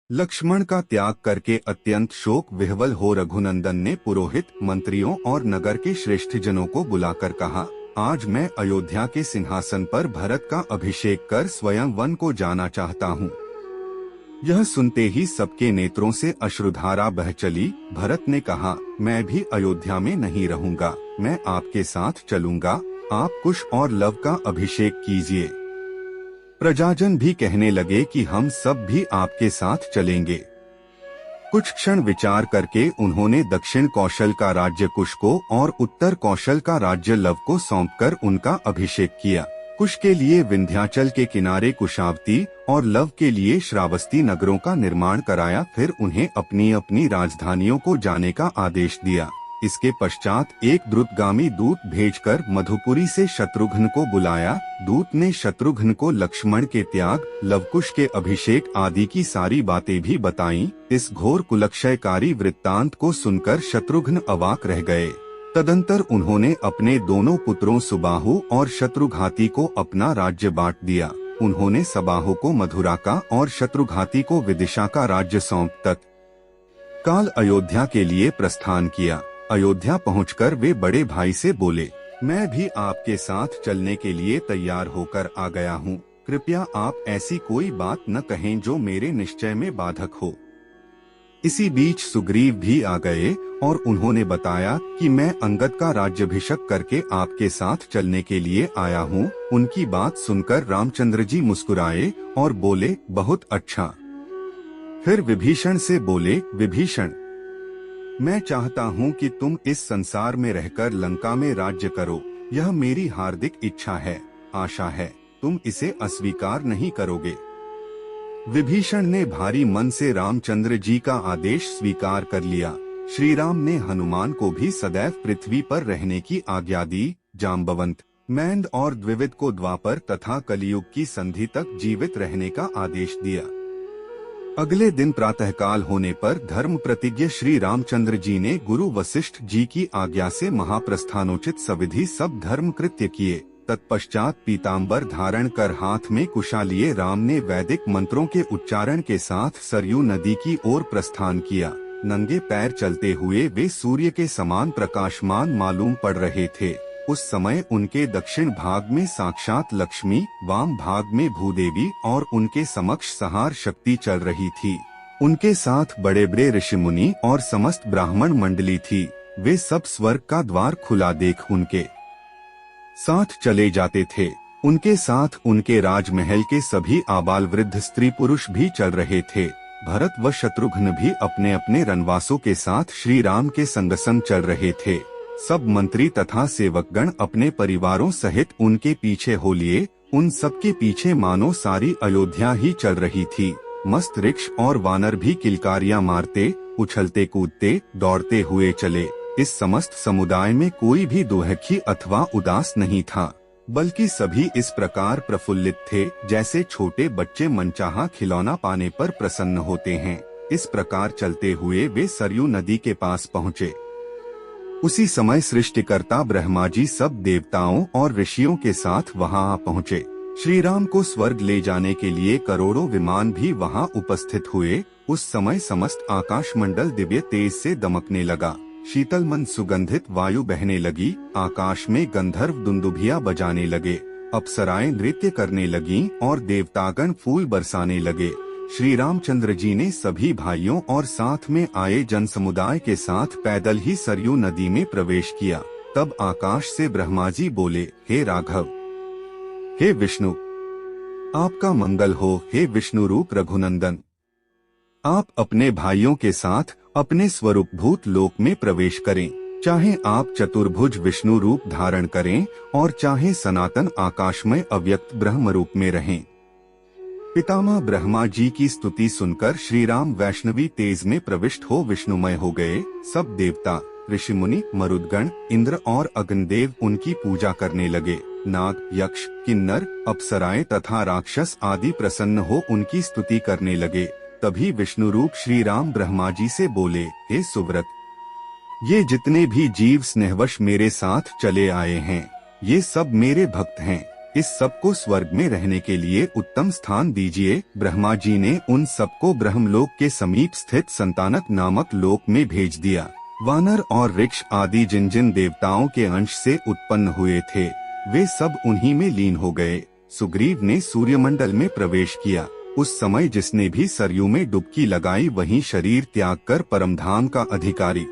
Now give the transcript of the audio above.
लक्ष्मण का त्याग करके अत्यंत शोक विह्वल हो रघुनंदन ने पुरोहित, मंत्रियों और नगर के श्रेष्ठ जनों को बुलाकर कहा, आज मैं अयोध्या के सिंहासन पर भरत का अभिषेक कर स्वयं वन को जाना चाहता हूँ। यह सुनते ही सबके नेत्रों से अश्रुधारा बह चली। भरत ने कहा, मैं भी अयोध्या में नहीं रहूंगा, मैं आपके साथ चलूंगा। आप कुश और लव का अभिषेक कीजिए। प्रजाजन भी कहने लगे कि हम सब भी आपके साथ चलेंगे। कुछ क्षण विचार करके उन्होंने दक्षिण कौशल का राज्य कुश को और उत्तर कौशल का राज्य लव को सौंपकर उनका अभिषेक किया। कुश के लिए विंध्याचल के किनारे कुशावती और लव के लिए श्रावस्ती नगरों का निर्माण कराया। फिर उन्हें अपनी अपनी राजधानियों को जाने का आदेश दिया। इसके पश्चात एक द्रुतगामी दूत भेजकर मधुपुरी से शत्रुघ्न को बुलाया। दूत ने शत्रुघ्न को लक्ष्मण के त्याग, लवकुश के अभिषेक आदि की सारी बातें भी बताईं। इस घोर कुलक्षयकारी वृत्तांत को सुनकर शत्रुघ्न अवाक रह गए। तदंतर उन्होंने अपने दोनों पुत्रों सुबाहु और शत्रुघाती को अपना राज्य बांट दिया। उन्होंने सबाहु को मधुरा का और शत्रुघाती को विदिशा का राज्य सौंप तत्काल अयोध्या के लिए प्रस्थान किया। अयोध्या पहुंचकर वे बड़े भाई से बोले, मैं भी आपके साथ चलने के लिए तैयार होकर आ गया हूँ। कृपया आप ऐसी कोई बात न कहें जो मेरे निश्चय में बाधक हो। इसी बीच सुग्रीव भी आ गए और उन्होंने बताया कि मैं अंगद का राज्याभिषेक करके आपके साथ चलने के लिए आया हूँ। उनकी बात सुनकर रामचंद्र जी मुस्कुराए और बोले, बहुत अच्छा। फिर विभीषण से बोले, विभीषण, मैं चाहता हूँ कि तुम इस संसार में रहकर लंका में राज्य करो। यह मेरी हार्दिक इच्छा है, आशा है, तुम इसे अस्वीकार नहीं करोगे। विभीषण ने भारी मन से रामचंद्र जी का आदेश स्वीकार कर लिया। श्री राम ने हनुमान को भी सदैव पृथ्वी पर रहने की आज्ञा दी। जाम्बवंत, मैंद और द्विविद को द्वापर तथा कलियुग की संधि तक जीवित रहने का आदेश दिया। अगले दिन प्रातःकाल होने पर धर्म प्रतिज्ञ श्री रामचंद्र जी ने गुरु वशिष्ठ जी की आज्ञा से महाप्रस्थानोचित सविधि सब धर्म कृत्य किए। तत्पश्चात पीताम्बर धारण कर हाथ में कुशा लिए राम ने वैदिक मंत्रों के उच्चारण के साथ सरयू नदी की ओर प्रस्थान किया। नंगे पैर चलते हुए वे सूर्य के समान प्रकाशमान मालूम पड़ रहे थे। उस समय उनके दक्षिण भाग में साक्षात लक्ष्मी, वाम भाग में भूदेवी और उनके समक्ष संहार शक्ति चल रही थी। उनके साथ बड़े बड़े ऋषि मुनि और समस्त ब्राह्मण मंडली थी। वे सब स्वर्ग का द्वार खुला देख उनके साथ चले जाते थे। उनके साथ उनके राजमहल के सभी आबाल वृद्ध स्त्री पुरुष भी चल रहे थे। भरत व शत्रुघ्न भी अपने अपने रनवासों के साथ श्री राम के संग संग चल रहे थे। सब मंत्री तथा सेवकगण अपने परिवारों सहित उनके पीछे हो लिए। उन सबके पीछे मानो सारी अयोध्या ही चल रही थी। मस्त वृक्ष और वानर भी किलकारियां मारते, उछलते कूदते, दौड़ते हुए चले। इस समस्त समुदाय में कोई भी दुखी अथवा उदास नहीं था, बल्कि सभी इस प्रकार प्रफुल्लित थे जैसे छोटे बच्चे मनचाहा खिलौना पाने पर प्रसन्न होते हैं। इस प्रकार चलते हुए वे सरयू नदी के पास पहुँचे। उसी समय सृष्टिकर्ता ब्रह्मा जी सब देवताओं और ऋषियों के साथ वहां आ पहुँचे। श्री राम को स्वर्ग ले जाने के लिए करोड़ों विमान भी वहां उपस्थित हुए। उस समय समस्त आकाशमंडल दिव्य तेज से दमकने लगा। शीतल मन सुगंधित वायु बहने लगी। आकाश में गंधर्व दुंदुभिया बजाने लगे, अप्सराएं नृत्य करने लगीं और देवतागण फूल बरसाने लगे। श्री रामचंद्र जी ने सभी भाइयों और साथ में आए जन समुदाय के साथ पैदल ही सरयू नदी में प्रवेश किया। तब आकाश से ब्रह्मा जी बोले, हे राघव, हे विष्णु, आपका मंगल हो। हे विष्णु रूप रघुनंदन, आप अपने भाइयों के साथ अपने स्वरूप भूत लोक में प्रवेश करें। चाहे आप चतुर्भुज विष्णु रूप धारण करें और चाहे सनातन आकाशमय अव्यक्त ब्रह्म रूप में रहें। पितामह ब्रह्मा जी की स्तुति सुनकर श्री राम वैष्णवी तेज में प्रविष्ट हो विष्णुमय हो गए। सब देवता, ऋषि मुनि, मरुदगण, इंद्र और अग्निदेव उनकी पूजा करने लगे। नाग, यक्ष, किन्नर, अप्सराएं तथा राक्षस आदि प्रसन्न हो उनकी स्तुति करने लगे। तभी विष्णु रूप श्री राम ब्रह्मा जी से बोले, हे सुव्रत, ये जितने भी जीव स्नेहवश मेरे साथ चले आए हैं, ये सब मेरे भक्त हैं। इस सब को स्वर्ग में रहने के लिए उत्तम स्थान दीजिए। ब्रह्मा जी ने उन सबको ब्रह्मलोक के समीप स्थित संतानक नामक लोक में भेज दिया। वानर और वृक्ष आदि जिन जिन देवताओं के अंश से उत्पन्न हुए थे वे सब उन्हीं में लीन हो गए। सुग्रीव ने सूर्यमंडल में प्रवेश किया। उस समय जिसने भी सरयू में डुबकी लगाई वहीं शरीर त्याग कर परमधाम का अधिकारी